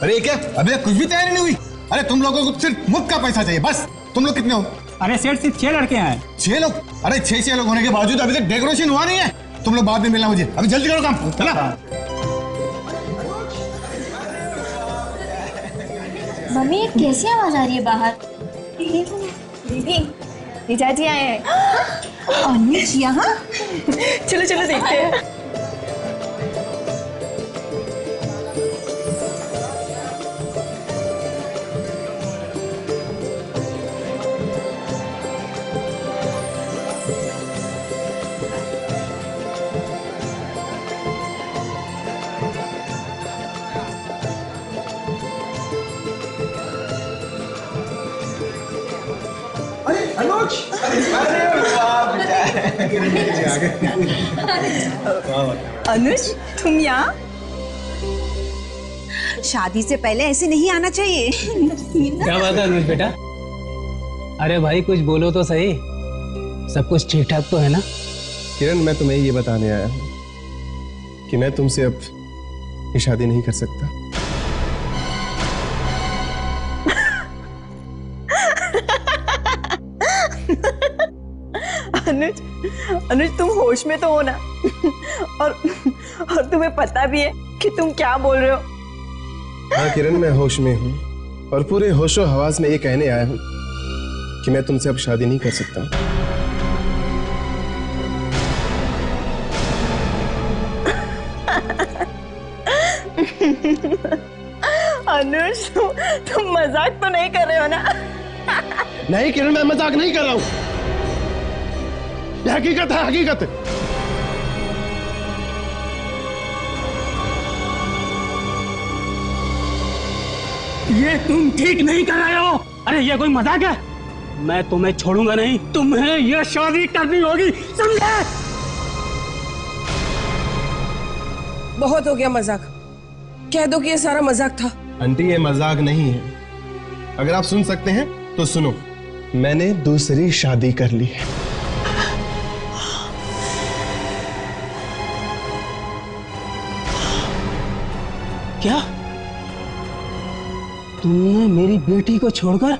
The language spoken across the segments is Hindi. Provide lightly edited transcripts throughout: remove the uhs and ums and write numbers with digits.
अरे क्या अभी तक कुछ भी तैयारी नहीं हुई? अरे तुम लोगों को सिर्फ मुफ्त का पैसा चाहिए बस। तुम लोग कितने हो? अरे सेठ सिर्फ 6 लड़के हैं। 6 लोग? अरे 6 लोग होने के बावजूद अभी तक डेकोरेशन हुआ नहीं है। तुम लोग बाद में मिलना मुझे, अभी जल्दी करो काम, चला। मम्मी ये कैसी आवाज आ रही है बाहर? दीदी जीजा जी आए हैं। अनुज यहाँ? चलो चलो देखते हैं। अनुज, अनुज तुम यहाँ? शादी से पहले ऐसे नहीं आना चाहिए। क्या बात है अनुज बेटा? अरे भाई कुछ बोलो तो सही, सब कुछ ठीक ठाक तो है ना? किरण, मैं तुम्हें ये बताने आया हूँ कि मैं तुमसे अब ये शादी नहीं कर सकता। अनुज, अनुज तुम होश में तो हो ना? और तुम्हें पता भी है कि तुम क्या बोल रहे हो? हाँ किरण, मैं होश में हूँ और पूरे होशो हवास में ये कहने आया हूँ कि मैं तुमसे अब शादी नहीं कर सकता। अनुज तुम मजाक तो नहीं कर रहे हो ना? नहीं किरण, मैं मजाक नहीं कर रहा हूँ, ये हकीकत है, हकीकत है। ये तुम ठीक नहीं कर रहे हो। अरे ये कोई मजाक है? मैं तुम्हें छोड़ूंगा नहीं, तुम्हें ये शादी करनी होगी, समझे? बहुत हो गया मजाक, कह दो कि ये सारा मजाक था। आंटी ये मजाक नहीं है, अगर आप सुन सकते हैं तो सुनो। मैंने दूसरी शादी कर ली है। क्या तुमने मेरी बेटी को छोड़कर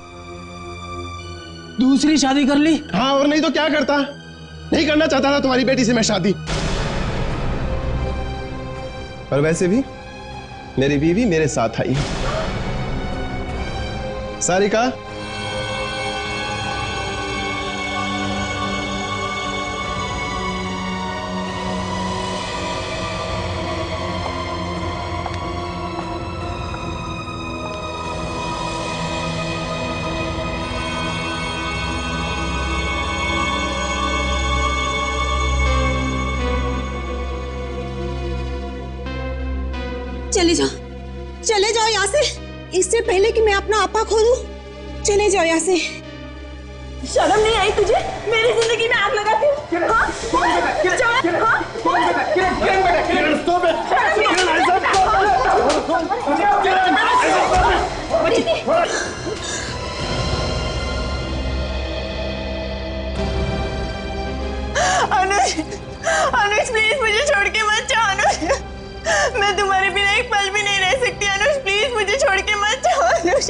दूसरी शादी कर ली? हाँ, और नहीं तो क्या करता? नहीं करना चाहता था तुम्हारी बेटी से मैं शादी। पर वैसे भी मेरी बीवी मेरे साथ आई। सारिका, चले जाओ यहाँ से, इससे पहले कि मैं अपना आपा खो दूं। चले जाओ यहाँ से। शर्म नहीं आई तुझे? मेरी जिंदगी में आग लगाती हूँ। अनुज, अनुज प्लीज मुझे छोड़ के मत जाओ अनुज, मैं तुम्हारे बिना एक पल भी नहीं रह सकती। अनुज प्लीज मुझे छोड़ के मत जाओ अनुज।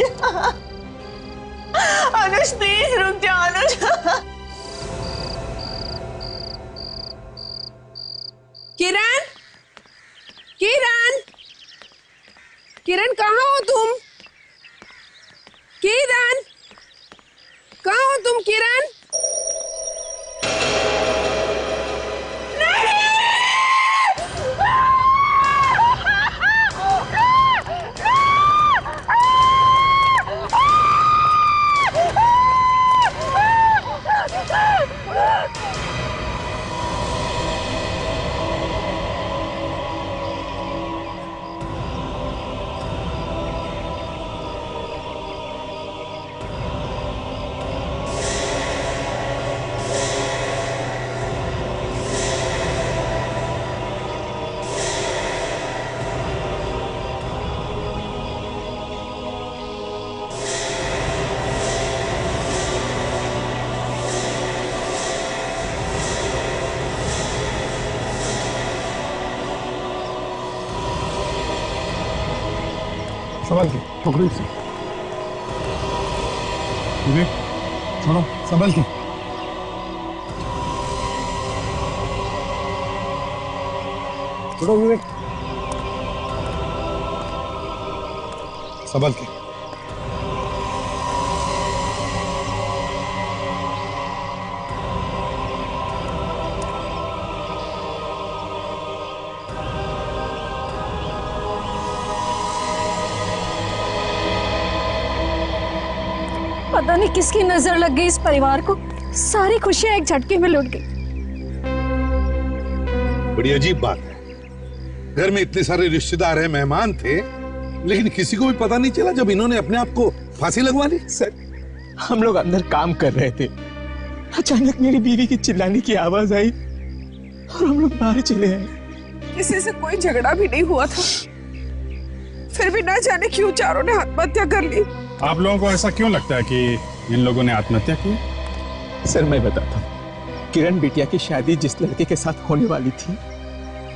अनुज प्लीज रुक जाओ अनुज। किरण, किरण, किरण कहाँ हो तुम? किरण, कहाँ हो तुम? किरण, संभाल के, पकड़ो इसे। विवेक, छोड़ो, संभाल के। छोड़ो विवेक, संभाल के। पता नहीं किसकी नजर लग गई इस परिवार को, सारी खुशियां एक झटके में लुट गई। बड़ी अजीब बात है, घर में इतने सारे रिश्तेदार हैं, मेहमान थे, लेकिन किसी को भी पता नहीं चला जब इन्होंने अपने आप को फांसी लगवा ली। सर, हम लोग अंदर काम कर रहे थे, अचानक मेरी बीवी की चिल्लाने की आवाज आई और हम लोग बाहर चले आए। किसी से कोई झगड़ा भी नहीं हुआ था, फिर भी ना जाने क्यों चारों ने आत्महत्या कर ली। आप लोगों को ऐसा क्यों लगता है कि इन लोगों ने आत्महत्या की? सर मैं बताता हूँ, किरण बिटिया की शादी जिस लड़के के साथ होने वाली थी,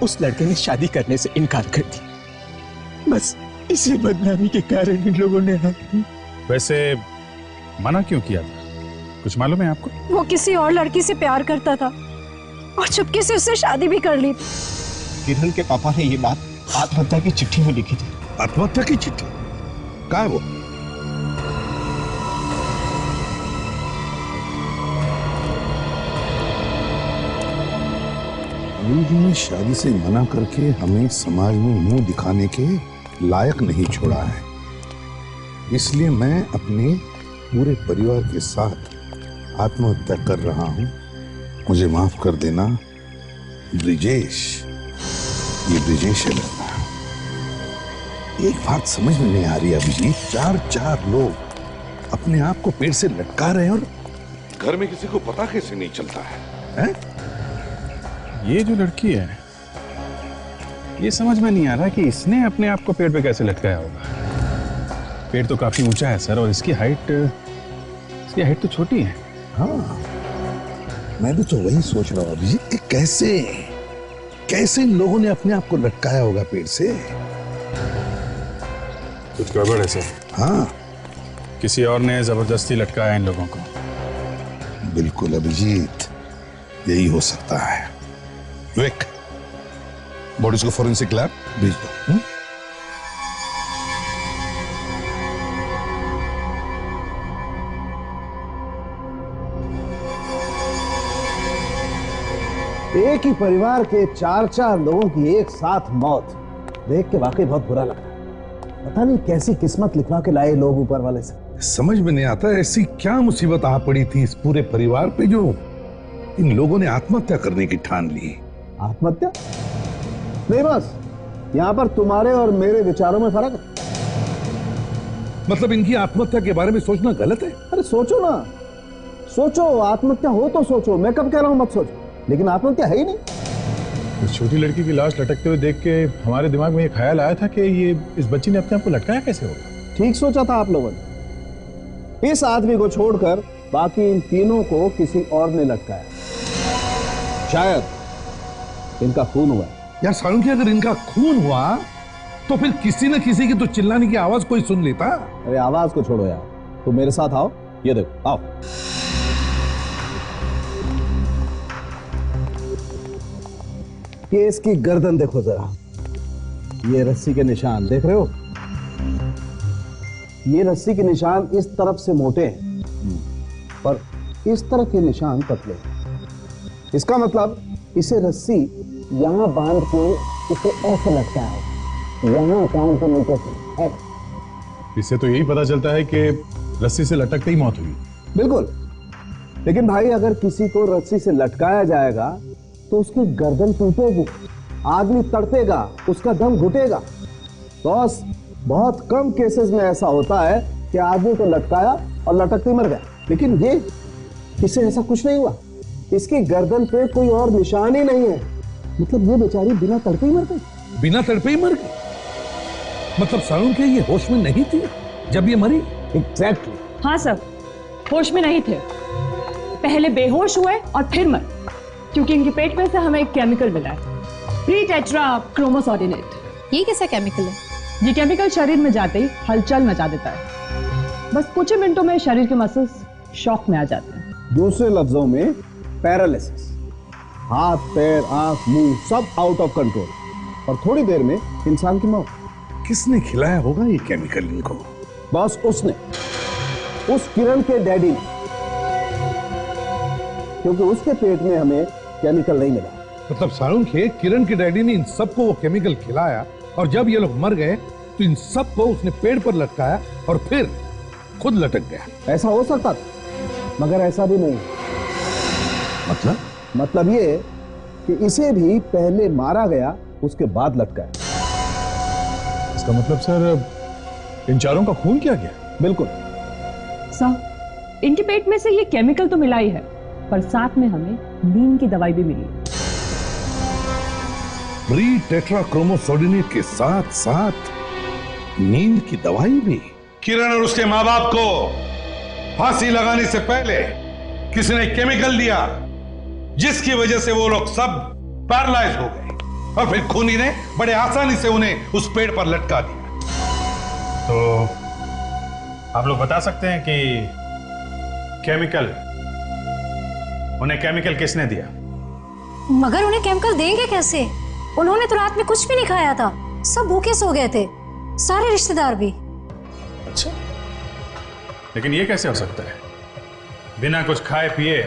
उस लड़के ने शादी करने से इनकार कर दिया। बस इसी बदनामी के कारण इन लोगों ने वैसे मना क्यों किया था, कुछ मालूम है आपको? वो किसी और लड़की से प्यार करता था और चुपके से उससे शादी भी कर ली थी। किरण के पापा ने ये बात आत्महत्या की चिट्ठी में लिखी थी। आत्महत्या की चिट्ठी? कहाँ है वो? ने शादी से मना करके हमें समाज में मुंह दिखाने के लायक नहीं छोड़ा है, इसलिए मैं अपने पूरे परिवार के साथ आत्महत्या कर रहा हूं। मुझे माफ कर देना ब्रिजेश, ये ब्रिजेश है लड़का। एक बात समझ में नहीं आ रही अभिजीत, चार लोग अपने आप को पेड़ से लटका रहे हैं और घर में किसी को पता कैसे नहीं चलता है? ये जो लड़की है, ये समझ में नहीं आ रहा कि इसने अपने आप को पेड़ पे कैसे लटकाया होगा। पेड़ तो काफी ऊंचा है सर, और इसकी हाइट तो छोटी है। हाँ, मैं भी तो वही सोच रहा हूँ अभिजीत कि कैसे इन लोगों ने अपने आप को लटकाया होगा पेड़ से। कुछ गड़बड़ है सर। हाँ, किसी और ने जबरदस्ती लटकाया इन लोगों को। बिल्कुल अभिजीत, यही हो सकता है। विवेक, बॉडीज को फोरेंसिक लैब भेज दो। एक ही परिवार के चार लोगों की एक साथ मौत देख के वाकई बहुत बुरा लगा। पता नहीं कैसी किस्मत लिखवा के लाए लोग ऊपर वाले से। समझ में नहीं आता ऐसी क्या मुसीबत आ पड़ी थी इस पूरे परिवार पे जो इन लोगों ने आत्महत्या करने की ठान ली। आत्महत्या नहीं, बस यहाँ पर तुम्हारे और मेरे विचारों में फर्क है। मतलब इनकी आत्महत्या के बारे में सोचना गलत है? अरे सोचो ना, सोचो, आत्महत्या हो तो सोचो, मैं कब कह रहा हूँ मत सोचो, लेकिन आत्महत्या है ही नहीं। इस छोटी लड़की की लाश लटकते हुए देख के हमारे दिमाग में ये ख्याल आया था कि ये इस बच्ची ने अपने आप को लटकाया कैसे होगा। ठीक सोचा था आप लोगों ने। इस आदमी को छोड़कर बाकी इन तीनों को किसी और ने लटकाया, शायद इनका खून हुआ। यार सालुंकी, अगर इनका खून हुआ तो फिर किसी न किसी की तो चिल्लाने की आवाज कोई सुन लेता। अरे आवाज को छोड़ो यार, तुम मेरे साथ आओ, ये देखो, आओ। ये इसकी गर्दन देखो जरा, ये रस्सी के निशान देख रहे हो? ये रस्सी के निशान इस तरफ से मोटे हैं और इस तरफ के निशान पतले। इसका मतलब इसे रस्सी यहां बांध के इसे ऐसे लगता है, यहां कान के नीचे से। इससे तो यही पता चलता है कि रस्सी से लटकते ही मौत हुई। बिल्कुल, लेकिन भाई अगर किसी को रस्सी से लटकाया जाएगा तो उसकी गर्दन टूटेगी, आदमी तड़पेगा, उसका दम घुटेगा। बॉस, बहुत कम केसेस में ऐसा होता है कि आदमी को लटकाया और लटकते मर गया, लेकिन ये इससे ऐसा कुछ नहीं हुआ। इसकी गर्दन पे कोई और निशान ही नहीं है, मतलब ये बेचारी बिना तड़पे ही मर गई। बिना तड़पे ही मर गई? मतलब सालुंकी ये होश में नहीं थी जब ये मरी? एग्जैक्टली। हाँ सर, होश में नहीं थे, पहले बेहोश हुए और फिर मर, क्योंकि इनके पेट में से हमें एक केमिकल मिला है, प्री टेट्रा क्रोमोसोर्डिनेट। ये कैसा केमिकल है? ये केमिकल शरीर में जाते ही हलचल मचा देता है। बस कुछ ही मिनटों में शरीर के मसल्स शॉक में आ जाते हैं। दूसरे लफ्जों में पैरालिसिस, हाथ पैर आंख मुंह सब आउट ऑफ कंट्रोल और थोड़ी देर में इंसान की मौत। किसने खिलाया होगा ये केमिकल इनको? बस उसने, उस किरण के डैडी ने, क्योंकि उसके पेट में हमें केमिकल नहीं मिला। मतलब सारुंखे, किरण के डैडी ने इन सबको वो केमिकल खिलाया और जब ये लोग मर गए तो इन सबको उसने पेड़ पर लटकाया और फिर खुद लटक गया। ऐसा हो सकता था, मगर ऐसा भी नहीं। मतलब ये कि इसे भी पहले मारा गया, उसके बाद लटकाया। इसका मतलब सर इन चारों का खून किया गया? बिल्कुल सर, इनके पेट में से ये केमिकल तो मिला ही है, पर साथ में हमें नींद की दवाई भी मिली है। ब्री टेट्राक्रोमोसोडिनेट के साथ साथ नींद की दवाई भी। किरण और उसके माँ बाप को फांसी लगाने से पहले किसी ने केमिकल दिया, जिसकी वजह से वो लोग सब पैरालाइज हो गए और फिर खूनी ने बड़े आसानी से उन्हें उस पेड़ पर लटका दिया। तो आप लोग बता सकते हैं कि उन्हें केमिकल किसने दिया? मगर उन्हें केमिकल देंगे कैसे? उन्होंने तो रात में कुछ भी नहीं खाया था, सब भूखे सो गए थे, सारे रिश्तेदार भी। अच्छा, लेकिन ये कैसे हो सकता है? बिना कुछ खाए पिए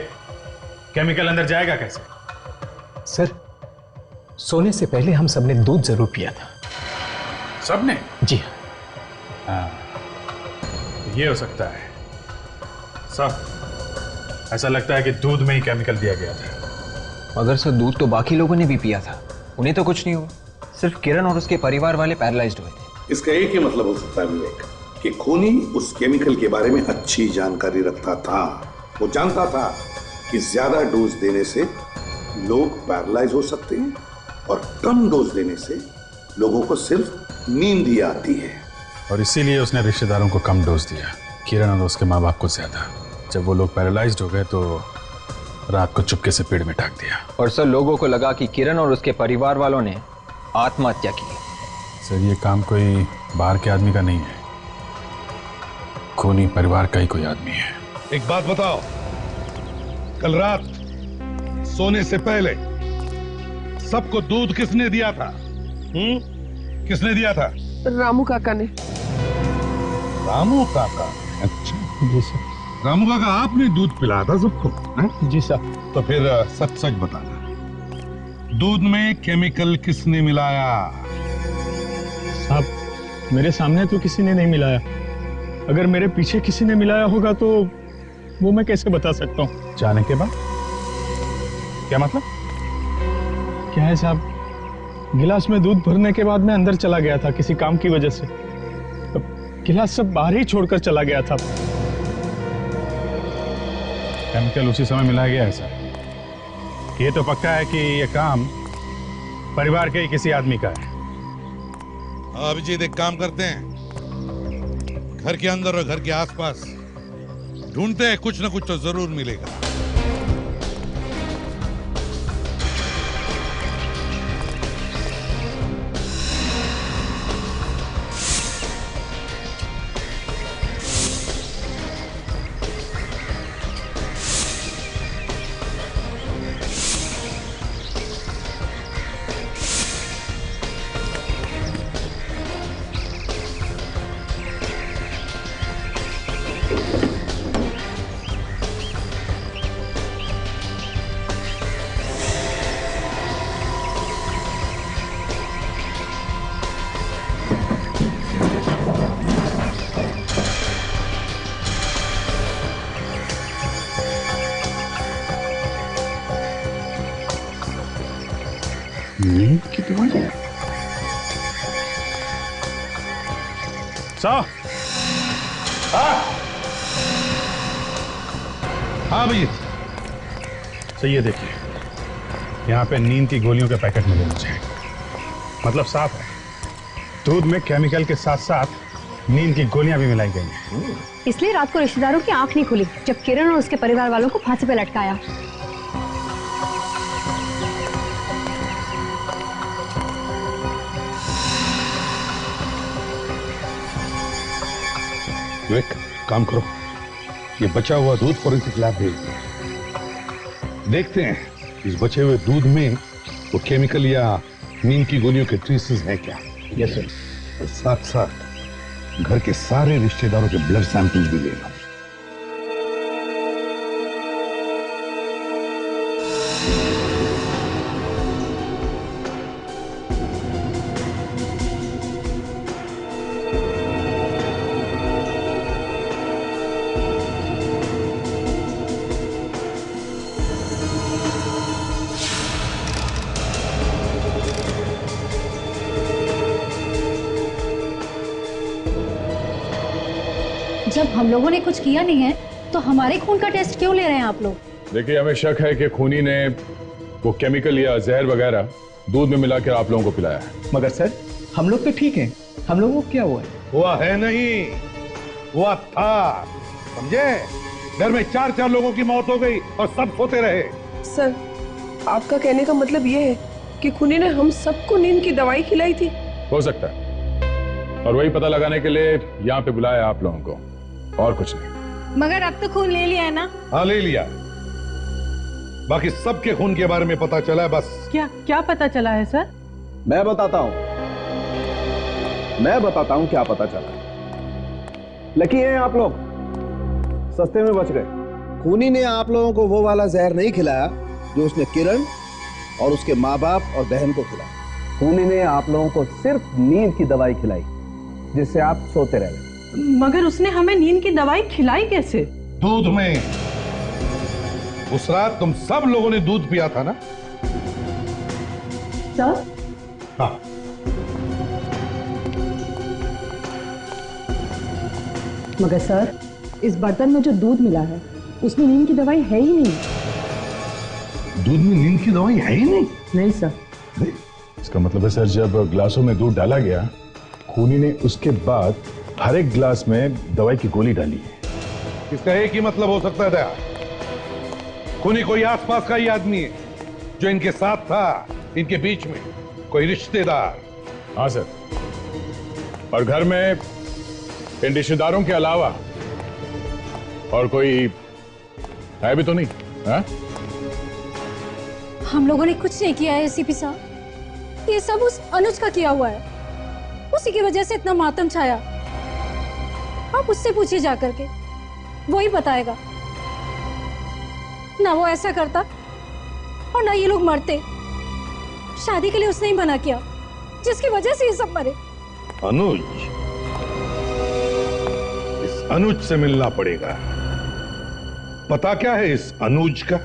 केमिकल अंदर जाएगा कैसे? सर, सोने से पहले हम सबने दूध जरूर पिया था। सबने? जी हाँ, ये हो सकता है। सब ऐसा लगता है कि दूध में ही केमिकल दिया गया था। मगर सर, दूध तो बाकी लोगों ने भी पिया था, उन्हें तो कुछ नहीं हुआ। सिर्फ किरण और उसके परिवार वाले पैरालाइज्ड हुए थे। इसका एक ही मतलब हो सकता है विवेक, कि खूनी उस केमिकल के बारे में अच्छी जानकारी रखता था। वो जानता था कि ज्यादा डोज देने से लोग पैरालाइज हो सकते हैं और कम डोज देने से लोगों को सिर्फ नींद ही आती है। और इसीलिए उसने रिश्तेदारों को कम डोज दिया, किरण और उसके माँ बाप को ज्यादा। जब वो लोग पैरालाइज्ड हो गए तो रात को चुपके से पेड़ में ढक दिया। और सर, लोगों को लगा कि किरण और उसके परिवार वालों ने आत्महत्या की। सर, ये काम कोई बाहर के आदमी का नहीं है, खूनी परिवार का ही कोई आदमी है। एक बात बताओ, कल रात सोने से पहले सबको दूध किसने दिया था? किसने दिया था? रामू काका ने। रामू काका? अच्छा जी सर। रामू काका, आपने दूध पिलाया था सबको? जी सर। तो फिर सच सच बताना, दूध में केमिकल किसने मिलाया? साहब, मेरे सामने तो किसी ने नहीं मिलाया। अगर मेरे पीछे किसी ने मिलाया होगा तो वो मैं कैसे बता सकता हूँ? जाने के बाद क्या मतलब? क्या है साहब, गिलास में दूध भरने के बाद मैं अंदर चला गया था किसी काम की वजह से। गिलास सब बाहर ही छोड़कर चला गया था। केमिकल उसी समय मिलाया गया है सर। ये तो पक्का है कि ये काम परिवार के ही किसी आदमी का है। अभिजीत, एक काम करते हैं, घर के अंदर और घर के आसपास ढूंढते हैं, कुछ ना कुछ तो जरूर मिलेगा। नींद की दवाई? हाँ भैया। तो ये देखिए, यहाँ पे नींद की गोलियों के पैकेट मिले मुझे। मतलब साफ है, दूध में केमिकल के साथ साथ नींद की गोलियां भी मिलाई गई हैं। इसलिए रात को रिश्तेदारों की आंख नहीं खुली जब किरण और उसके परिवार वालों को फांसी पे लटकाया। विवेक, काम करो, ये बचा हुआ दूध फॉरेंसिक लैब भेज दो। देखते हैं इस बचे हुए दूध में वो केमिकल या नीम की गोलियों के ट्रेसेस हैं क्या। Yes sir. और साथ साथ घर के सारे रिश्तेदारों के ब्लड सैंपल्स भी ले लो। जब हम लोगों ने कुछ किया नहीं है तो हमारे खून का टेस्ट क्यों ले रहे हैं आप लोग? देखिए, हमें शक है कि खूनी ने वो केमिकल या जहर वगैरह दूध में मिलाकर आप लोगों को पिलाया है। मगर सर, हम लोग तो ठीक हैं, हम लोगों को क्या हुआ है? हुआ है नहीं, हुआ था, समझे? घर में 4 लोगों की मौत हो गई और सब सोते रहे। सर, आपका कहने का मतलब ये है कि खूनी ने हम सबको नींद की दवाई खिलाई थी? हो सकता है, और वही पता लगाने के लिए यहाँ पे बुलाया आप लोगों को, और कुछ नहीं। मगर अब तो खून ले लिया है ना? हाँ, ले लिया। बाकी सबके खून के बारे में पता चला है बस। क्या पता चला है सर? मैं बताता हूं क्या पता चला। लकी हैं आप लोग, सस्ते में बच गए। खूनी ने आप लोगों को वो वाला जहर नहीं खिलाया जो उसने किरण और उसके माँ बाप और बहन को खिलाया। खूनी ने आप लोगों को सिर्फ नींद की दवाई खिलाई जिससे आप सोते रह गए। मगर उसने हमें नींद की दवाई खिलाई कैसे? दूध में। उस रात तुम सब लोगों ने दूध पिया था ना? सर? हाँ। मगर सर, इस बर्तन में जो दूध मिला है उसमें नींद की दवाई है ही नहीं। दूध में नींद की दवाई है ही नहीं? नहीं सर। इसका मतलब है सर, जब ग्लासों में दूध डाला गया, खूनी ने उसके बाद हर एक ग्लास में दवाई की गोली डाली है। इसका एक ही मतलब हो सकता है दया, खूनी कोई आसपास का ही आदमी है जो इनके साथ था, इनके बीच में कोई रिश्तेदार। हाँ सर, और घर में इन रिश्तेदारों के अलावा और कोई है भी तो नहीं? है? हम लोगों ने कुछ नहीं किया है एसीपी साहब, ये सब उस अनुज का किया हुआ है। उसी की वजह से इतना मातम छाया। आप उससे पूछिए जाकर के, वो ही बताएगा। ना वो ऐसा करता और ना ये लोग मरते। शादी के लिए उसने ही मना किया, जिसकी वजह से ये सब मरे। अनुज, इस अनुज से मिलना पड़ेगा। पता क्या है इस अनुज का?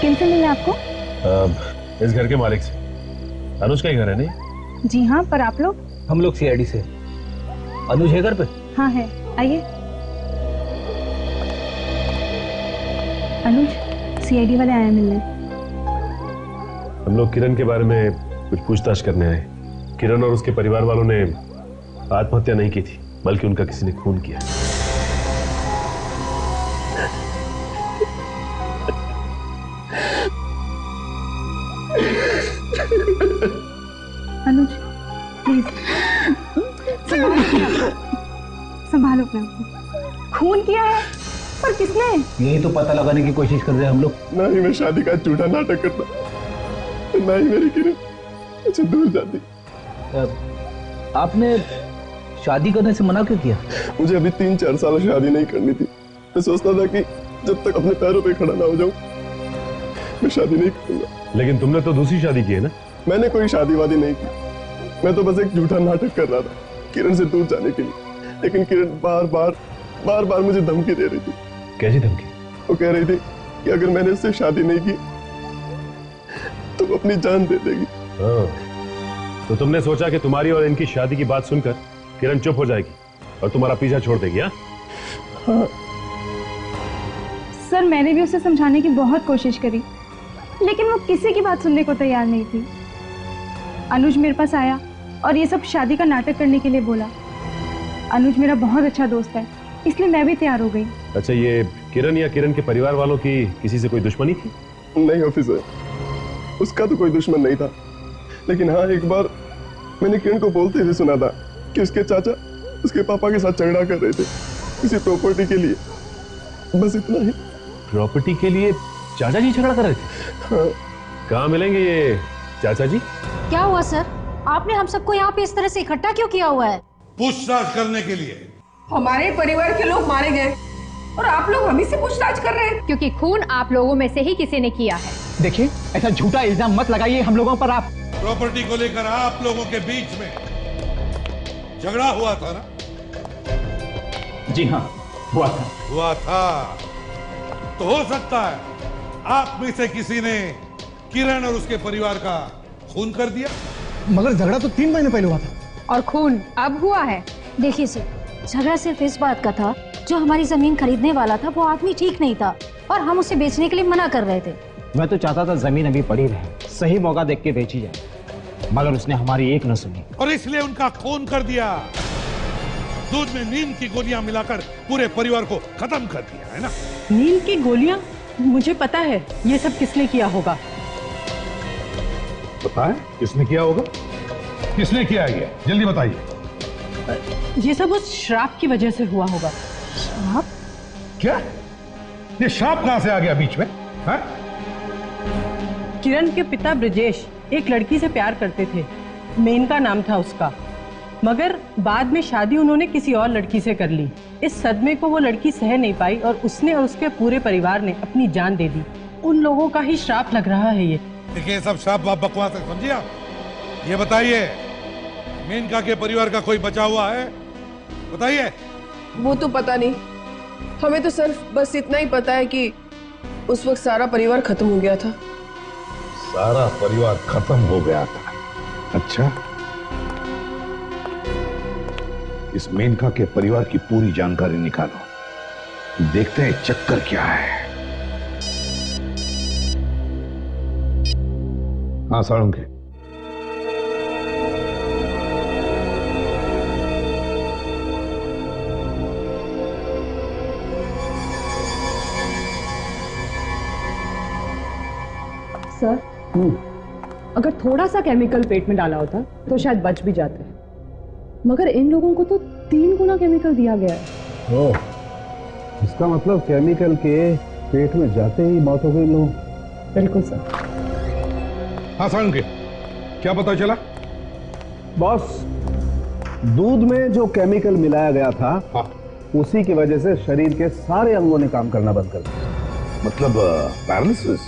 किनसे मिलना आपको? इस घर के मालिक से। अनुज का ही घर है नहीं? जी हाँ, पर आप लोग? हम लोग सीआईडी से। अनुज है घर पे? हाँ है, आइए। अनुज, सीआईडी वाले आए मिलने। हम लोग किरण के बारे में कुछ पूछताछ करने आए। किरण और उसके परिवार वालों ने आत्महत्या नहीं की थी, बल्कि उनका किसी ने खून किया। अनुज, प्लीज संभालो अपने आप को। खून किया है, पर किसने? यही तो पता लगाने की कोशिश कर रहे हैं हम लोग। ना ही मैं शादी का झूठा नाटक करता, ना ही मेरी किरण अच्छा दूर जाती। आपने शादी करने से मना क्यों किया? मुझे अभी 3-4 साल शादी नहीं करनी थी। मैं सोचता था कि जब तक अपने पैरों पे खड़ा ना हो जाऊं, मैं शादी नहीं करूंगा। लेकिन तुमने तो दूसरी शादी की है ना? मैंने कोई शादी वादी नहीं की। मैं तो बस एक झूठा नाटक कर रहा था किरण से दूर जाने के लिए। लेकिन किरण बार बार मुझे धमकी दे रही थी। कैसी धमकी? वो कह रही थी कि अगर मैंने उससे शादी नहीं की तो वो अपनी जान दे देगी। तो तुमने सोचा कि तुम्हारी और इनकी शादी की बात सुनकर किरण चुप हो जाएगी और तुम्हारा पीछा छोड़ देगी? हाँ? सर, मैंने भी उसे समझाने की बहुत कोशिश करी, लेकिन वो किसी की बात सुनने को तैयार नहीं थी। अनुज मेरे पास आया और ये सब शादी का नाटक करने के लिए बोला। अनुज मेरा बहुत अच्छा दोस्त है, इसलिए मैं भी तैयार हो गई। अच्छा, ये किरण या किरण के परिवार वालों की किसी से कोई दुश्मनी थी? नहीं ऑफिसर, उसका तो कोई दुश्मन नहीं था, लेकिन हाँ एक बार मैंने किरण को बोलते हुए सुना था कि उसके चाचा उसके पापा के साथ झगड़ा कर रहे थे किसी प्रॉपर्टी के लिए। बस इतना ही। प्रॉपर्टी के लिए चाचा जी झगड़ा कर रहे थे? हाँ। कहाँ मिलेंगे ये चाचा जी? क्या हुआ सर, आपने हम सबको यहाँ पे इस तरह से इकट्ठा क्यों किया हुआ है? पूछताछ करने के लिए। हमारे परिवार के लोग मारे गए और आप लोग हम ही से पूछताछ कर रहे हैं, क्योंकि खून आप लोगों में से ही किसी ने किया है। देखिए, ऐसा झूठा इल्जाम मत लगाइए हम लोगों पर। आप प्रॉपर्टी को लेकर आप लोगों के बीच में झगड़ा हुआ था ना? जी हाँ, हुआ था। तो हो सकता है आप में से किसी ने किरण और उसके परिवार का खून कर दिया। मगर झगड़ा तो 3 महीने पहले हुआ था। और खून अब हुआ है। देखिए सर, झगड़ा सिर्फ इस बात का था, जो हमारी जमीन खरीदने वाला था वो आदमी ठीक नहीं था और हम उसे बेचने के लिए मना कर रहे थे। मैं तो चाहता था जमीन अभी पड़ी रहे, सही मौका देख के बेची जाए, मगर उसने हमारी एक न सुनी और इसलिए उनका खून कर दिया। दूध में नीम की गोलियां मिलाकर पूरे परिवार को खत्म कर दिया है ना? नीम की गोलियां? मुझे पता है ये सब किसने किया होगा। पता है किसने किया होगा? किसने किया ये? जल्दी बताइए। ये सब उस श्राप की वजह से हुआ होगा। श्राप? क्या? ये श्राप कहां से आ गया बीच में? हाँ? किरण के पिता ब्रजेश एक लड़की से प्यार करते थे, मेनका नाम था उसका, मगर बाद में शादी उन्होंने किसी और लड़की से कर ली। इस सदमे को वो लड़की सह नहीं पाई और उसने और उसके पूरे परिवार ने अपनी जान दे दी। उन लोगों का ही श्राप लग रहा है ये। देखिए, सब श्राप बकवास है, समझिए आप। ये बताइए, मेनका के परिवार का कोई बचा हुआ है? बताइए। वो तो पता नहीं, हमें तो सिर्फ बस इतना ही पता है कि उस वक्त सारा परिवार खत्म हो गया था। सारा परिवार खत्म हो गया था? अच्छा, इस मेनका के परिवार की पूरी जानकारी निकालो, देखते हैं चक्कर क्या है। हाँ साळुंखे, सर, अगर थोड़ा सा केमिकल पेट में डाला होता तो शायद बच भी जाते, मगर इन लोगों को तो 3 गुना केमिकल दिया गया है। ओह, इसका मतलब केमिकल के पेट में जाते ही मौत हो गई लोग। बिल्कुल सर। हाँ साळुंखे, क्या पता चला? बॉस, दूध में जो केमिकल मिलाया गया था, हाँ, उसी की वजह से शरीर के सारे अंगों ने काम करना बंद कर दिया। मतलब पैरालिसिस?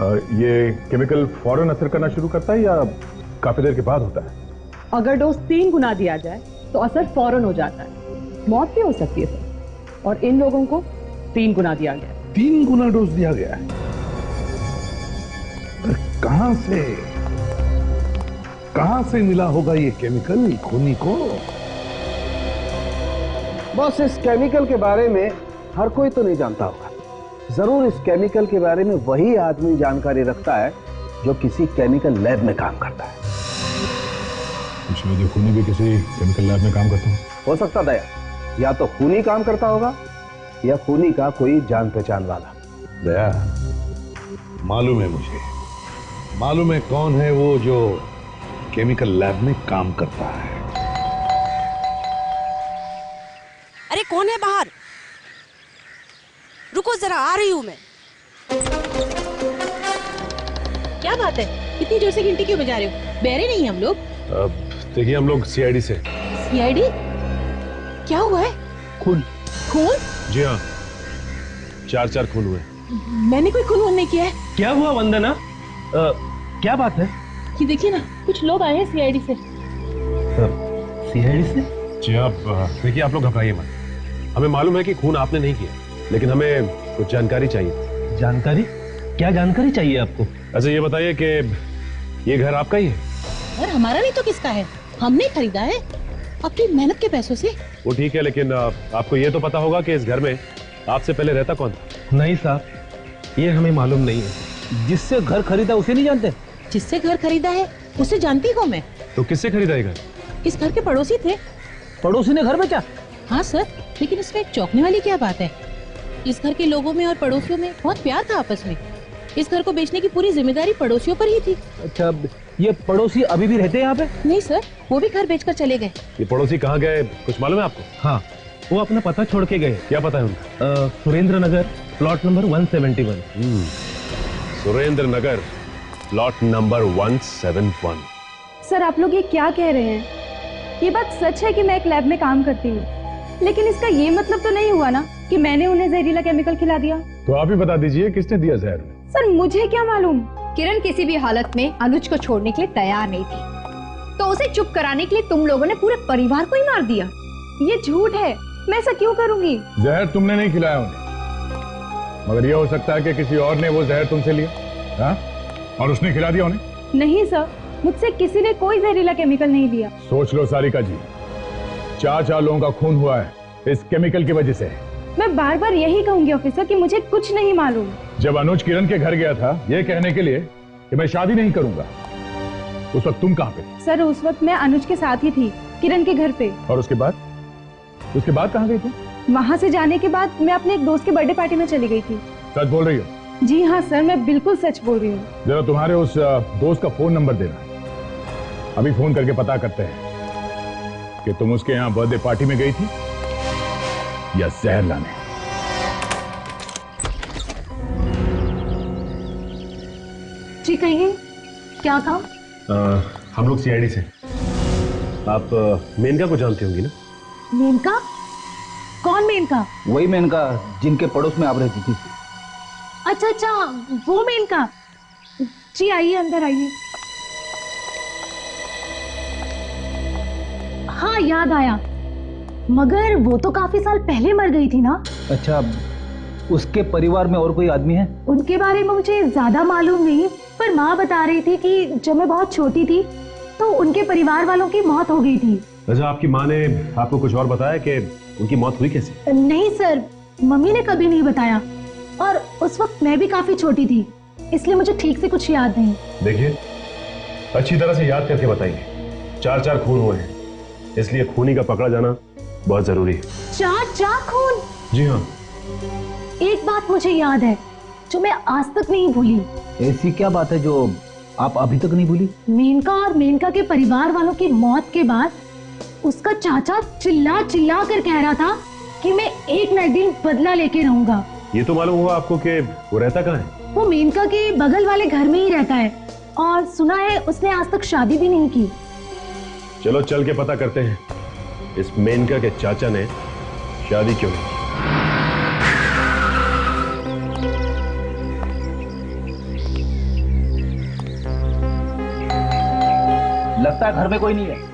ये केमिकल फौरन असर करना शुरू करता है या काफी देर के बाद होता है? अगर डोज 3 गुना दिया जाए तो असर फौरन हो जाता है, मौत भी हो सकती है सर। और इन लोगों को 3 गुना दिया गया। 3 गुना डोज दिया गया है? कहां से मिला होगा ये केमिकल खूनी को? बॉस, इस केमिकल के बारे में हर कोई तो नहीं जानता होगा। जरूर इस केमिकल के बारे में वही आदमी जानकारी रखता है जो किसी केमिकल लैब में काम करता है। शायद खूनी भी किसी केमिकल लैब में काम करता हो सकता दया, या तो खूनी काम करता होगा या खूनी का कोई जान पहचान वाला। दया, मालूम है मुझे, मालूम है कौन है वो जो केमिकल लैब में काम करता है। अरे कौन है बाहर? रुको जरा, आ रही हूं मैं। क्या बात है, इतनी जोर से घंटी क्यों बजा रहे हो? बहरे नहीं हम लोग? देखिए, हम लोग सीआईडी से। सीआईडी? क्या हुआ है? खून। खून? जी हाँ, 4 खून हुए। मैंने कोई खून नहीं किया है। क्या हुआ वंदना? क्या बात है? ये देखिए ना, कुछ लोग आए हैं सीआईडी से। सीआईडी से? जी आप देखिए, आप लोग घबराइए मत। हमें मालूम है कि खून आपने नहीं किया, लेकिन हमें कुछ जानकारी चाहिए। जानकारी? क्या जानकारी चाहिए आपको? अच्छा ये बताइए कि ये घर आपका ही है? और हमारा नहीं तो किसका है? हमने खरीदा है अपनी मेहनत के पैसों से। वो ठीक है, लेकिन आपको ये तो पता होगा कि इस घर में आपसे पहले रहता कौन था? नहीं साहब, ये हमें मालूम नहीं है। जिससे घर खरीदा उसे नहीं जानते? जिससे घर खरीदा है उसे जानती हूँ मैं। तो किससे खरीदा ये घर? इस घर के पड़ोसी थे। पड़ोसी ने घर बेचा? हाँ सर, लेकिन इसमें एक चौंकने वाली क्या बात है, इस घर के लोगों में और पड़ोसियों में बहुत प्यार था आपस में। इस घर को बेचने की पूरी जिम्मेदारी पड़ोसियों पर ही थी। अच्छा, ये पड़ोसी अभी भी रहते हैं यहाँ पे? नहीं सर, वो भी घर बेचकर चले गए। ये पड़ोसी कहाँ गए, कुछ मालूम है आपको? हाँ, वो अपना पता छोड़ के गए। क्या पता है उनका? सुरेंद्र नगर, प्लॉट नंबर 171। सुरेंद्र नगर, प्लॉट नंबर 171। सर, आप लोग ये क्या कह रहे हैं? ये बात सच है कि मैं एक लैब में काम करती हूँ, लेकिन इसका ये मतलब तो नहीं हुआ ना कि मैंने उन्हें जहरीला केमिकल खिला दिया। तो आप ही बता दीजिए किसने दिया जहर? सर, मुझे क्या मालूम। किरण किसी भी हालत में अनुज को छोड़ने के लिए तैयार नहीं थी, तो उसे चुप कराने के लिए तुम लोगों ने पूरे परिवार को ही मार दिया। ये झूठ है, मैं ऐसा क्यों करूंगी? जहर तुमने नहीं खिलाया उन्हें, मगर यह हो सकता है कि किसी और ने वो जहर तुमसे लिया, हाँ? और उसने खिला दिया उन्हें। नहीं सर, मुझसे किसी ने कोई जहरीला केमिकल नहीं लिया। सोच लो सारिका जी, 4 लोगों का खून हुआ है इस केमिकल की वजह से। मैं बार बार यही कहूंगी ऑफिसर कि मुझे कुछ नहीं मालूम। जब अनुज किरण के घर गया था ये कहने के लिए कि मैं शादी नहीं करूंगा, उस वक्त तुम कहाँ पे? सर, उस वक्त मैं अनुज के साथ ही थी, किरण के घर पे। और उसके बाद कहाँ गई थी? वहाँ से जाने के बाद मैं अपने एक दोस्त की बर्थडे पार्टी में चली गई थी। सच बोल रही हो? जी हाँ सर, मैं बिल्कुल सच बोल रही हूँ। जरा तुम्हारे उस दोस्त का फोन नंबर देना, अभी फोन करके पता करते हैं कि तुम उसके यहाँ बर्थडे पार्टी में गई थी या जहर लाने। जी कहिए, क्या काम? हम लोग सीआईडी से। आप मेनका को जानती होंगी ना? मेनका? कौन मेनका? वही मेनका जिनके पड़ोस में आप रहती थी। अच्छा अच्छा, वो मेनका। जी आइए, अंदर आइए। हाँ, याद आया, मगर वो तो काफी साल पहले मर गई थी ना? अच्छा, उसके परिवार में और कोई आदमी है? उनके बारे में मुझे ज्यादा मालूम नहीं, पर माँ बता रही थी कि जब मैं बहुत छोटी थी तो उनके परिवार वालों की मौत हो गई थी। अच्छा, आपकी माँ ने आपको कुछ और बताया कि उनकी मौत हुई कैसे? नहीं सर, मम्मी ने कभी नहीं बताया, और उस वक्त मैं भी काफी छोटी थी, इसलिए मुझे ठीक से कुछ याद नहीं। देखिए, अच्छी तरह से याद करके बताइए। 4 खून हुए हैं, इसलिए खूनी का पकड़ा जाना बहुत जरूरी है। 4 खून? जी हाँ। एक बात मुझे याद है जो मैं आज तक नहीं भूली। ऐसी क्या बात है जो आप अभी तक नहीं भूली? मेनका और मेनका के परिवार वालों की मौत के बाद उसका चाचा चिल्ला चिल्ला कर कह रहा था कि मैं एक न एक दिन बदला लेके रहूंगा। ये तो मालूम हुआ आपको कि वो रहता कहाँ है? वो मेनका के बगल वाले घर में ही रहता है, और सुना है उसने आज तक शादी भी नहीं की। चलो चल के पता करते हैं इस मेनका के चाचा ने शादी क्यों नहीं की। लगता है घर में कोई नहीं है।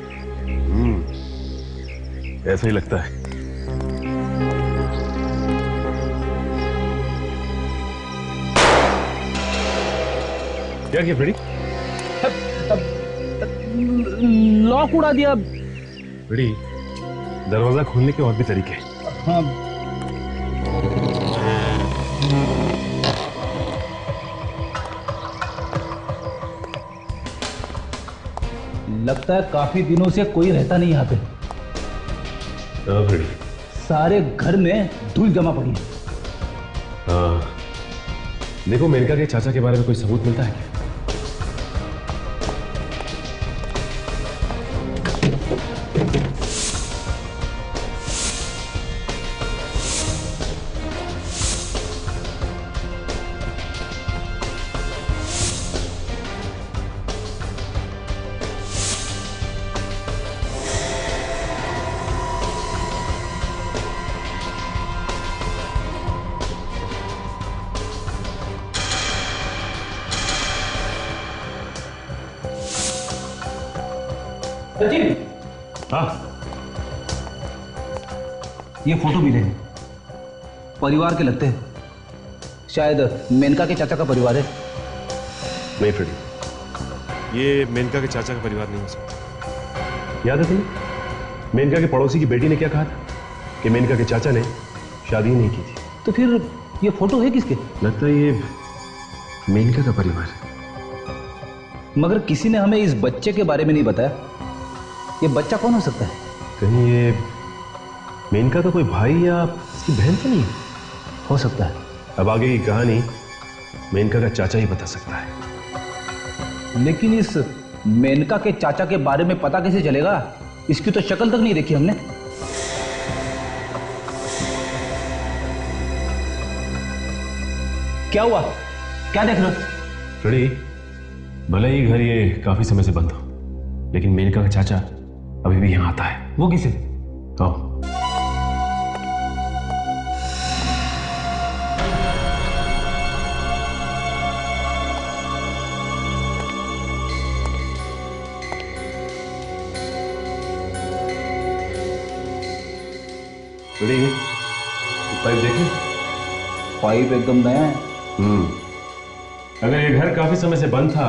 ऐसा ही लगता है। क्या किया फ्रेडी? लॉक उड़ा दिया। फ्रेडी, दरवाजा खोलने के और भी तरीके हैं। हाँ। लगता है काफी दिनों से कोई रहता नहीं यहाँ पे। फ्रेडी, सारे घर में धूल जमा पड़ी है। हाँ, देखो मेनका के चाचा के बारे में कोई सबूत मिलता है क्या? सचिन, हाँ, ये फोटो मिले हैं, परिवार के लगते हैं। शायद मेनका के चाचा का परिवार है। नहीं फ्रेडी, ये मेनका के चाचा का परिवार नहीं हो सकता। याद है तुम्हें मेनका के पड़ोसी की बेटी ने क्या कहा था कि मेनका के चाचा ने शादी नहीं की थी? तो फिर ये फोटो है किसके? लगता है ये मेनका का परिवार है। मगर किसी ने हमें इस बच्चे के बारे में नहीं बताया। ये बच्चा कौन हो सकता है? कहीं ये मेनका का कोई भाई या इसकी बहन तो नहीं? हो सकता है। अब आगे की कहानी मेनका का चाचा ही बता सकता है। लेकिन इस मेनका के चाचा के बारे में पता कैसे चलेगा? इसकी तो शक्ल तक नहीं देखी हमने। क्या हुआ? क्या देख रहे हो? फ्रेडी, भले ही घर ये काफी समय से बंद हो, लेकिन मेनका का चाचा अभी भी यहां आता है। वो किसे? तो फ्रेडी, पाइप देखें। पाइप एकदम नया है। अगर ये घर काफी समय से बंद था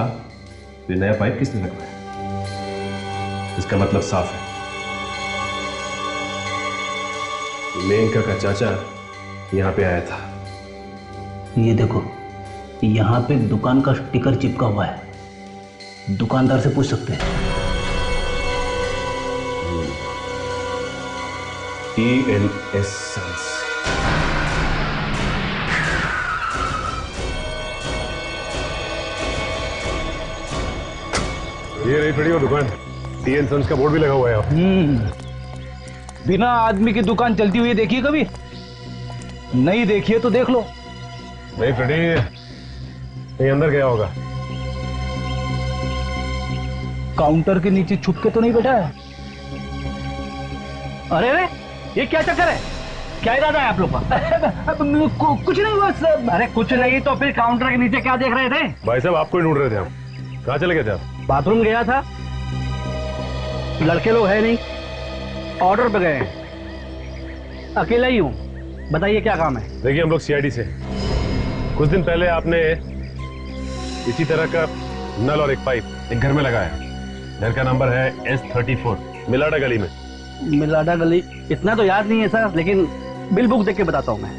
तो ये नया पाइप किसने लगवाया? इसका मतलब साफ है, मेनका का चाचा यहां पे आया था। ये देखो, यहाँ पे दुकान का स्टिकर चिपका हुआ है। दुकानदार से पूछ सकते हैं। ENS Sons। ये रही फ्रेडी वो दुकान। TN Sons का बोर्ड भी लगा हुआ है। बिना आदमी की दुकान चलती हुई देखी कभी? नहीं देखिए तो देख लो। नहीं फ्रेडी, कहीं अंदर गया होगा। काउंटर के नीचे छुप के तो नहीं बैठा है? अरे अरे, ये क्या चक्कर है? क्या इरादा है आप लोग का? कुछ नहीं बस। अरे कुछ नहीं तो फिर काउंटर के नीचे क्या देख रहे थे? भाई साहब आपको ही ढूंढ रहे थे हम। कहाँ चले गए थे आप? बाथरूम गया था। लड़के लोग है नहीं, ऑर्डर पे गए। अकेला ही हूँ, बताइए क्या काम है? देखिए हम लोग CID से। कुछ दिन पहले आपने इसी तरह का नल और एक पाइप एक घर में लगाया। घर का नंबर है S34, मिलाडा गली में। मिलाडा गली? इतना तो याद नहीं है सर, लेकिन बिल बुक देख के बताता हूँ मैं।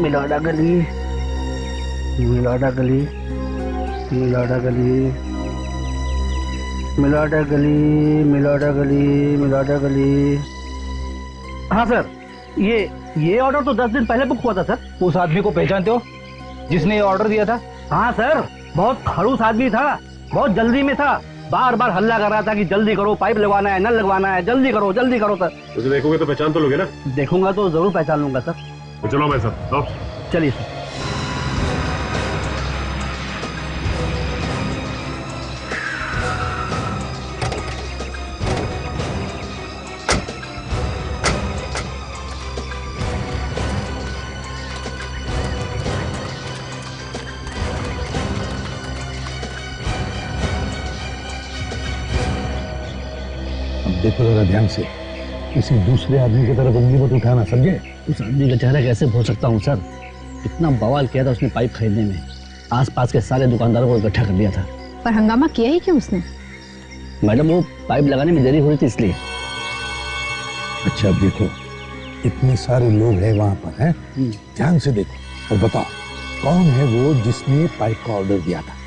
मिलाडा गली, मिलाडा गली, मिलाडा गली, मिलाडा गली, मिलाडा गली, मिलाडा गली। हाँ सर, ये ऑर्डर तो 10 दिन पहले बुक हुआ था सर। उस आदमी को पहचानते हो जिसने ये ऑर्डर दिया था? हाँ सर, बहुत खड़ूस आदमी था, बहुत जल्दी में था। बार बार हल्ला कर रहा था कि जल्दी करो, पाइप लगवाना है, नल लगवाना है, जल्दी करो सर। उसे देखोगे तो पहचान तो लोगे ना? देखूंगा तो जरूर पहचान लूंगा सर। तो चलो मैं सब चलिए सर। देखो जरा ध्यान से, किसी दूसरे आदमी की तरफ उंगली मत उठाना, समझे? उस आदमी का चेहरा कैसे भूल सकता हूँ सर? इतना बवाल किया था उसने पाइप खरीदने में, आसपास के सारे दुकानदारों को इकट्ठा कर लिया था। पर हंगामा किया ही क्यों उसने? मैडम वो पाइप लगाने में देरी हो रही थी इसलिए। अच्छा अब देखो, इतने सारे लोग हैं वहां पर, हैं? ध्यान से देखो और बताओ कौन है वो जिसने पाइप का ऑर्डर दिया था?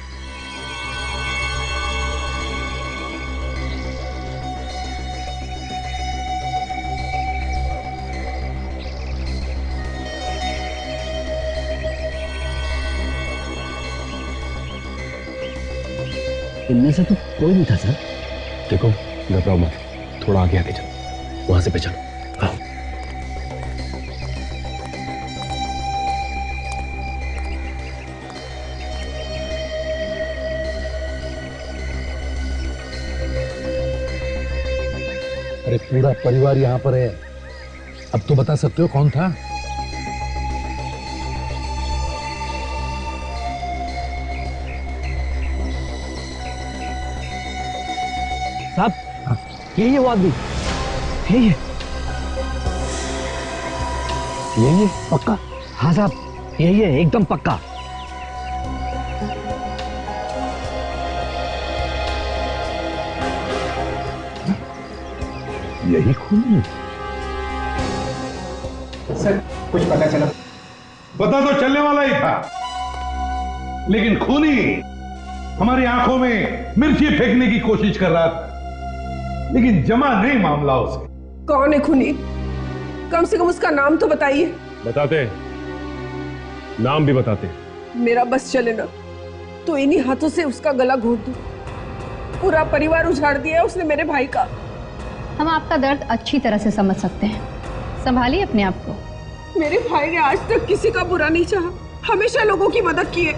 इनमें से तो कोई नहीं था सर। देखो घबराओ मत, थोड़ा आगे आगे चलो, वहां से पहचानो। हाँ। अरे पूरा परिवार यहाँ पर है, अब तो बता सकते हो कौन था? साहब, यही है वो आदमी, यही है। यही है पक्का? हाँ साहब, यही है, एकदम पक्का। यही खूनी? सर कुछ पता चला? पता तो चलने वाला ही था, लेकिन खूनी हमारी आंखों में मिर्ची फेंकने की कोशिश कर रहा था, लेकिन जमा नहीं मामला उसे। कौन है खूनी? कम से कम उसका नाम तो बताइए। बताते, नाम भी बताते। मेरा बस चले ना तो इन्हीं हाथों से उसका गला घोट दूं। पूरा परिवार उजाड़ दिया है उसने मेरे भाई का। हम आपका दर्द अच्छी तरह से समझ सकते हैं, संभालिए अपने आप को। मेरे भाई ने आज तक किसी का बुरा नहीं चाहा, हमेशा लोगों की मदद की है।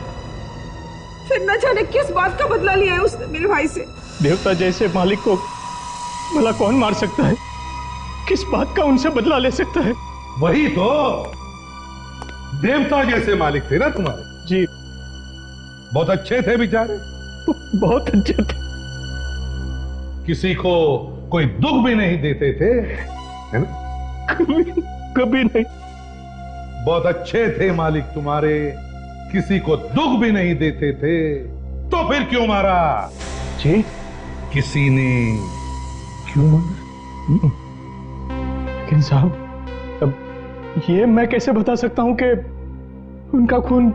फिर न जाने किस बात का बदला लिया है उसने मेरे भाई से। देवता जैसे मालिक को भला कौन मार सकता है? किस बात का उनसे बदला ले सकता है? वही तो, देवता जैसे मालिक थे ना तुम्हारे। जी, बहुत अच्छे थे बेचारे, बहुत अच्छे थे। किसी को कोई दुख भी नहीं देते थे, है ना? कभी नहीं। बहुत अच्छे थे मालिक तुम्हारे, किसी को दुख भी नहीं देते थे, तो फिर क्यों मारा? जी, किसी ने क्यों मारा? लेकिन साहब, अब ये मैं कैसे बता सकता हूं कि उनका खून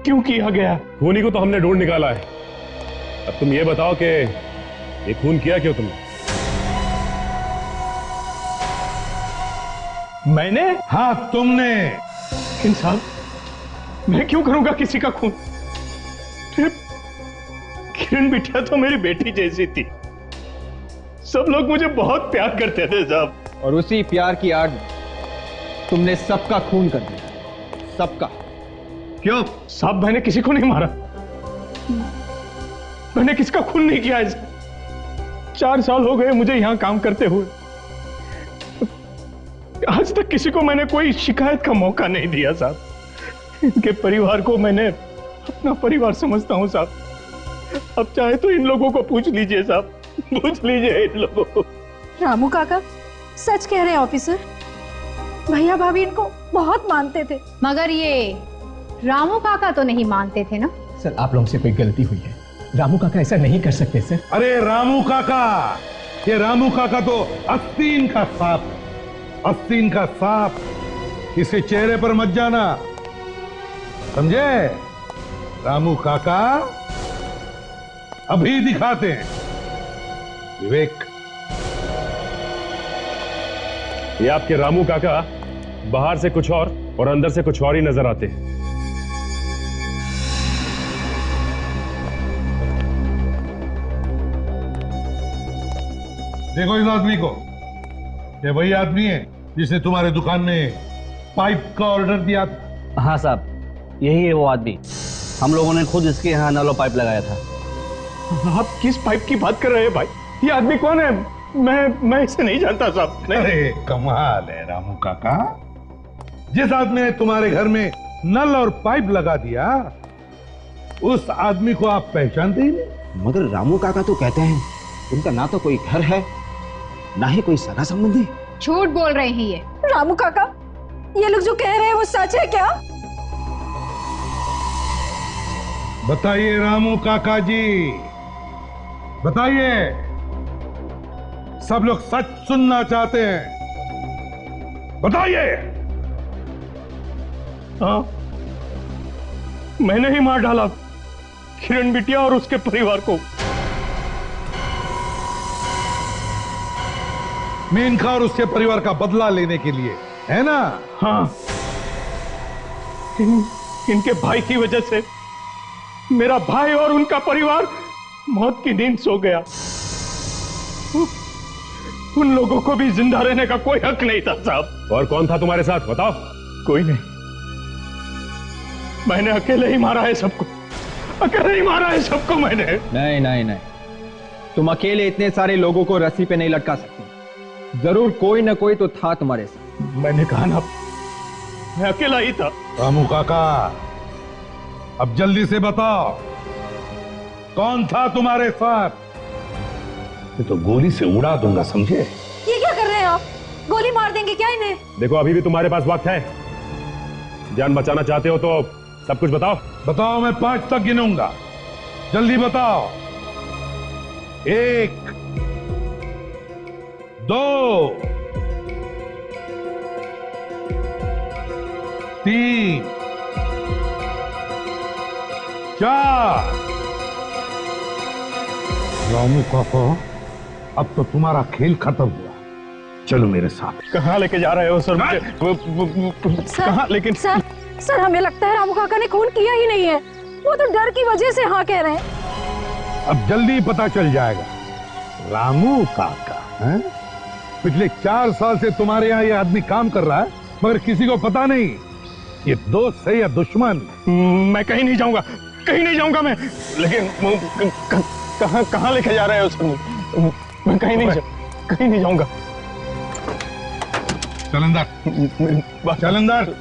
क्यों किया गया? खूनी को तो हमने ढूंढ निकाला है। अब तुम ये बताओ कि ये खून किया क्यों तुमने? मैंने? हाँ, तुमने। लेकिन साहब, मैं क्यों करूंगा किसी का खून? किरण बिटिया तो मेरी बेटी जैसी थी। सब लोग मुझे बहुत प्यार करते थे साहब। और उसी प्यार की आड़ में तुमने सबका खून कर दिया, सबका। क्यों? साहब, मैंने किसी को नहीं मारा, मैंने किसका खून नहीं किया। 4 साल हो गए मुझे यहां काम करते हुए, आज तक किसी को मैंने कोई शिकायत का मौका नहीं दिया साहब। इनके परिवार को मैंने अपना परिवार समझता हूं साहब। अब चाहे तो इन लोगों को पूछ लीजिए साहब, पूछ लीजिए इन लोगों को। रामू काका सच कह रहे हैं ऑफिसर, भैया भाभी इनको बहुत मानते थे। मगर ये रामू काका तो नहीं मानते थे ना? सर, आप लोगों से कोई गलती हुई है। रामू काका ऐसा नहीं कर सकते सर। अरे रामू काका, ये रामू काका तो आस्तीन का सांप है, आस्तीन का सांप। इसे चेहरे पर मत जाना, समझे? रामू काका अभी दिखाते हैं विवेक। ये आपके रामू काका बाहर से कुछ और अंदर से कुछ और ही नजर आते हैं। देखो इस आदमी को, ये वही आदमी है जिसने तुम्हारे दुकान में पाइप का ऑर्डर दिया था। हाँ साहब, यही है वो आदमी। हम लोगों ने खुद इसके यहाँ नलो पाइप लगाया था। आप किस पाइप की बात कर रहे हैं भाई? ये आदमी कौन है? मैं इसे नहीं जानता साहब। अरे कमाल है रामू काका, जिस आदमी ने तुम्हारे घर में नल और पाइप लगा दिया, उस आदमी को आप पहचानते ही नहीं। मगर रामू काका तो कहते हैं उनका ना तो कोई घर है, ना ही कोई सगा संबंधी। झूठ बोल रहे हैं ये। रामू काका, ये लोग जो कह रहे हैं वो सच है क्या? बताइए रामू काका जी, बताइए। सब लोग सच सुनना चाहते हैं, बताइए। हाँ, मैंने ही मार डाला किरण बिटिया और उसके परिवार को। मेनका और उसके परिवार का बदला लेने के लिए, है ना? हाँ, इनके भाई की वजह से मेरा भाई और उनका परिवार मौत की नींद सो गया। उन लोगों को भी जिंदा रहने का कोई हक नहीं था साहब। और कौन था तुम्हारे साथ, बताओ? कोई नहीं, मैंने अकेले ही मारा है सबको, अकेले ही मारा है सबको मैंने। नहीं नहीं नहीं, तुम अकेले इतने सारे लोगों को रस्सी पे नहीं लटका सकते। जरूर कोई ना कोई तो था तुम्हारे साथ। मैंने कहा ना, मैं अकेला ही था। रामू काका, अब जल्दी से बताओ, कौन था तुम्हारे साथ? तो गोली से उड़ा दूंगा, समझे? ये क्या कर रहे हैं आप? गोली मार देंगे क्या इन्हें? देखो, अभी भी तुम्हारे पास वक्त है। जान बचाना चाहते हो तो सब कुछ बताओ। बताओ, मैं 5 तक गिनूंगा, जल्दी बताओ। 1 2 3 4। रामू काका, अब तो तुम्हारा खेल खत्म हुआ। चलो मेरे साथ। कहाँ लेके जा रहे हो सर मुझे? कहाँ? लेकिन सर हमें लगता है रामू काका ने खून किया ही नहीं है, वो तो डर की वजह से हाँ कह रहे हैं। अब जल्दी पता चल जाएगा। रामू काका हैं? पिछले 4 साल से तुम्हारे यहाँ ये आदमी काम कर रहा है, मगर किसी को पता नहीं ये दोस्त है या दुश्मन। मैं कहीं नहीं जाऊंगा, कहीं नहीं जाऊंगा मैं। लेकिन कहाँ लेके जा रहे हो सर? मैं कहीं नहीं जाऊंगा। चल अंदर, चल अंदर।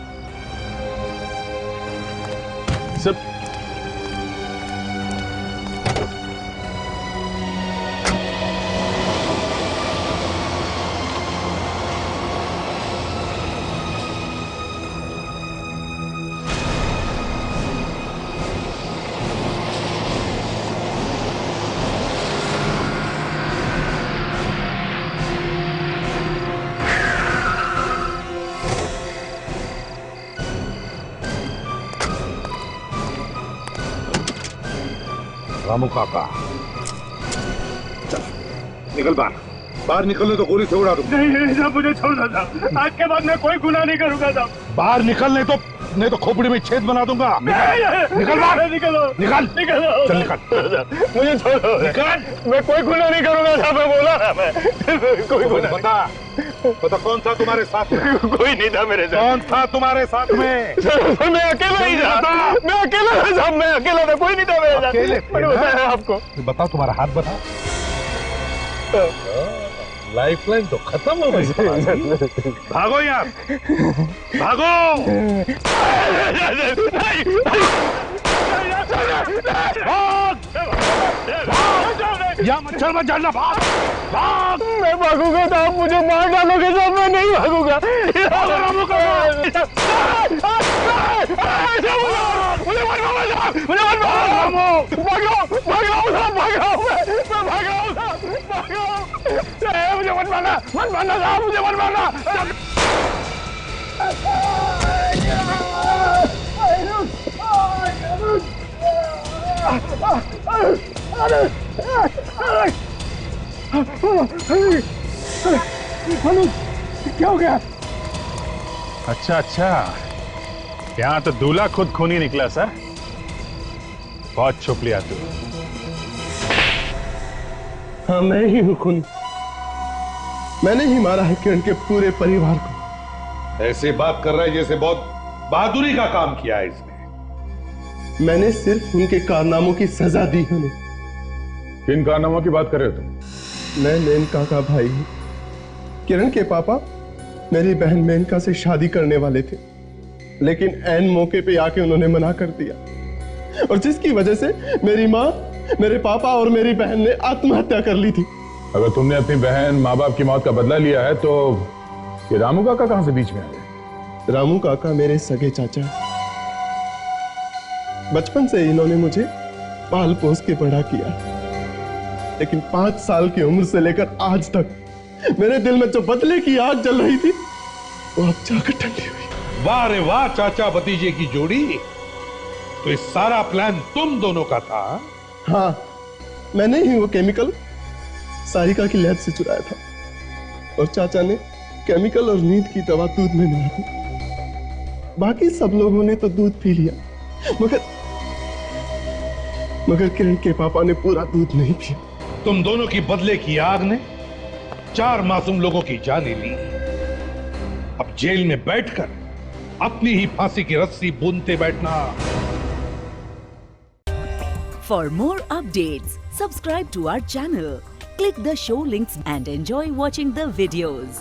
सर रामू काका चल निकल बाहर निकलने तो गोली से उड़ा दूं। नहीं साहब, मुझे छोड़ दो साहब, आज के बाद मैं कोई गुनाह नहीं करूंगा साहब। बाहर निकलने तो नहीं तो खोपड़ी में छेद बना दूंगा। निकल बाहर, निकलो निकल चल निकल, मुझे छोड़ो। निकल, मैं कोई गुनाह नहीं करूंगा साहब, मैं बोला ना मैं कोई गुनाह। बता कौन था तुम्हारे साथ में? कोई नहीं था मेरे साथ। कौन था तुम्हारे साथ में? सर मैं अकेला ही था, मैं अकेला था साहब, मैं अकेला था, कोई नहीं था मेरे साथ। अकेले मैंने बताया आपको। बताओ तुम्हारा हाथ बता। लाइफलाइन तो खत्म हो गई। भागो यार, भागो। यहाँ मच्छर मत डालना, भाग भाग। मैं भागूंगा तो आप मुझे मार डालोगे साहब, मैं नहीं भागूंगा। मुझे मत मारना, मत मारना साहब, मुझे मत मारना। क्या हो गया? अच्छा, यहाँ तो दूल्हा खुद खूनी निकला सर। बहुत छुप लिया तू। हाँ मैं ही हूँ खूनी, मैंने ही मारा है किरण के पूरे परिवार को। ऐसे बात कर रहा है जैसे बहुत बहादुरी का काम किया है इसने। मैंने सिर्फ उनके कारनामों की सजा दी उन्हें। किन कारनामों की बात कर रहे हो तुम? मैं मेनका का भाई हूं। किरण के पापा मेरी बहन मेनका से शादी करने वाले थे, लेकिन ऐन मौके पे आके उन्होंने मना कर दिया, और जिसकी वजह से मेरी माँ, मेरे पापा और मेरी बहन ने आत्महत्या कर ली थी। अगर तुमने अपनी बहन माँ बाप की मौत का बदला लिया है तो ये रामू काका कहां से बीच में आ गए? रामू काका मेरे सगे चाचा हैं। बचपन से इन्होंने मुझे पाल पोस के बड़ा किया, लेकिन 5 साल की उम्र से लेकर आज तक मेरे दिल में जो बदले की आग जल रही थी वो अब जाकर ठंडी हुई। वाह रे वाह, चाचा भतीजे की जोड़ी। तो इस सारा प्लान तुम दोनों का था? हाँ, मैंने ही वो केमिकल सारिका की लैब से चुराया था, और चाचा ने केमिकल और नींद की दवा दूध में मिला दी। बाकी सब लोगों ने तो दूध पी लिया, मगर किरण के पापा ने पूरा दूध नहीं पिया। तुम दोनों की बदले की आग ने 4 मासूम लोगों की जानें ली। अब जेल में बैठकर अपनी ही फांसी की रस्सी बूंदते बैठना। For more updates, subscribe to our channel, click the show links and enjoy watching the videos.